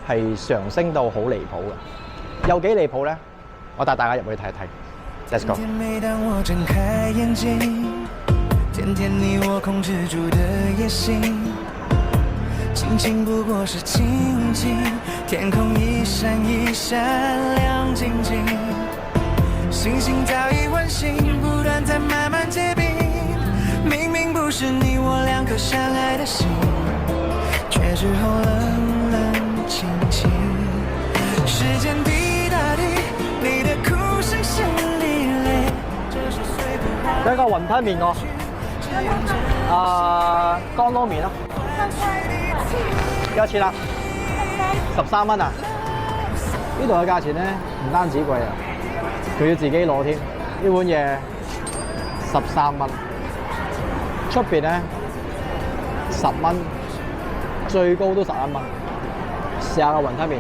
係上升到好離譜嘅。有幾離譜咧？我帶大家入去睇一睇。Let's go。每當我睜開眼睛，甜甜你我控制住的野心，親親不過是親親，天空一閃一閃亮晶晶，星星早已喚醒，不斷在慢慢結冰，明明不是你我兩顆相愛的心，卻之後冷冷清清，時間滴答滴，你的哭聲淅瀝瀝，這是隨便畫一個雲吞麵我，乾撈麵咯，幾多錢啊？13蚊啊！呢度嘅價錢咧唔單止貴啊，佢要自己攞添。呢碗嘢13蚊，出邊咧10蚊，最高都11蚊。試下個雲吞麵，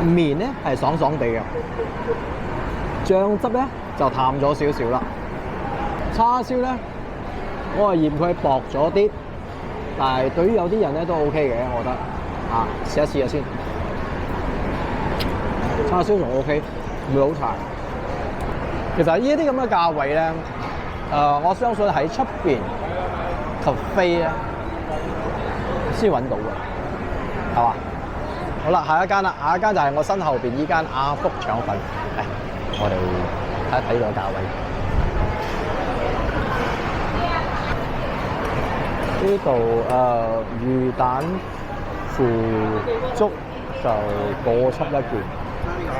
麵咧係爽爽地嘅，醬汁咧就淡咗少少啦。叉燒咧，我係嫌佢薄咗啲，但係對於有啲人咧都 OK 嘅，我覺得啊，試一試先。叉燒仲 OK，唔會好柴。其實呢一啲咁嘅價位咧，我相信喺出邊 cafe 咧先揾到嘅，係嘛？好啦，下一間啦，下一間就係我身後邊呢間阿福腸粉。嚟，我哋睇一睇個價位。呢度魚蛋腐竹就1.7一件，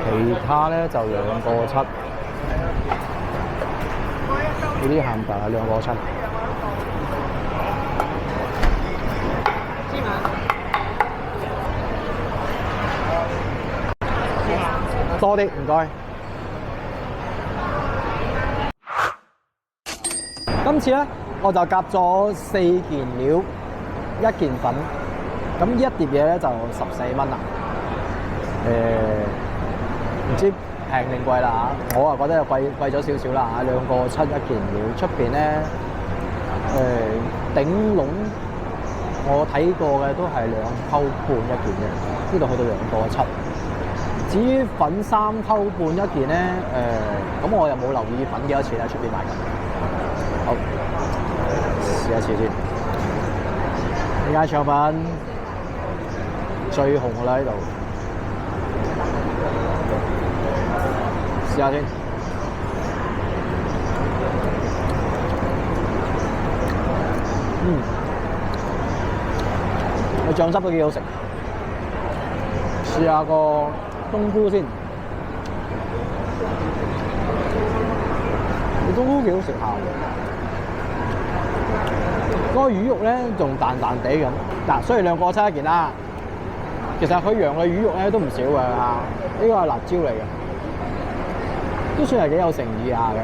其他咧就2.7。呢啲鹹白係2.7。多啲，唔該。今次咧，我就夾咗4件料，1件粉。咁呢一碟嘢咧就14蚊啦。唔知平定貴啦嚇，我啊覺得又貴咗少少啦嚇，2.7一件料。出邊咧頂籠我睇過嘅都係2.5扣一件嘅，呢度去到2.7。至於粉3扣半一件咧，咁我又冇留意粉幾多錢喺出邊買緊。好，試一次先。呢間腸粉最紅㗎啦呢度，試下先。個醬汁都幾好食。試下個冬菇先，個冬菇幾好食下喎。嗰個魚肉咧仲彈彈地咁。嗱，雖然2.7一件啦，其實佢洋嘅魚肉咧都唔少㗎嚇。呢個係辣椒嚟嘅，都算係幾有誠意下嘅。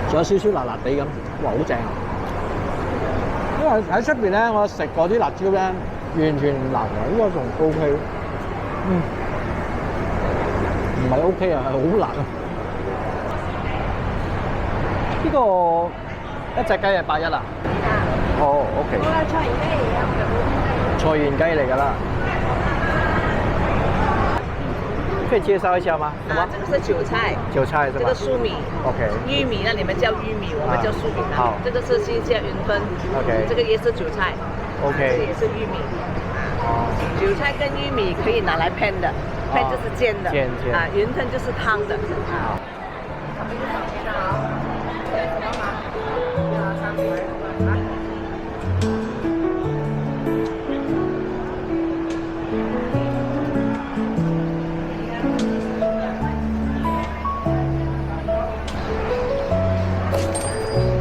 仲有少少辣辣地咁，哇，好正啊！因為喺出邊咧，我食過啲辣椒咧，完全唔辣嘅，呢個仲 OK。唔係 OK 啊，係好辣啊！呢個一隻雞係81啊？哦 ，OK。菜園雞嚟㗎啦。可以介紹一下嗎？這個是韭菜，韭菜是吧？這個粟米 ，OK。玉米，那你們叫玉米，我們叫粟米。好，這個是新鮮雲吞 ，OK。這個也是韭菜 ，OK。這也是玉米。哦。韭菜跟玉米可以拿來烹的，烹就是煎的。煎。啊，雲吞就是湯的。好。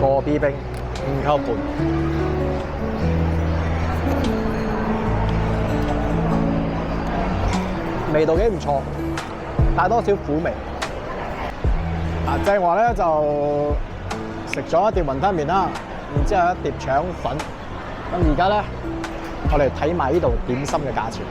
個 B 冰5扣半，味道幾唔錯，帶多少苦味。正話咧就食咗一碟雲吞麵啦，然之後一碟腸粉。咁而家咧，我哋睇埋呢度點心嘅價錢。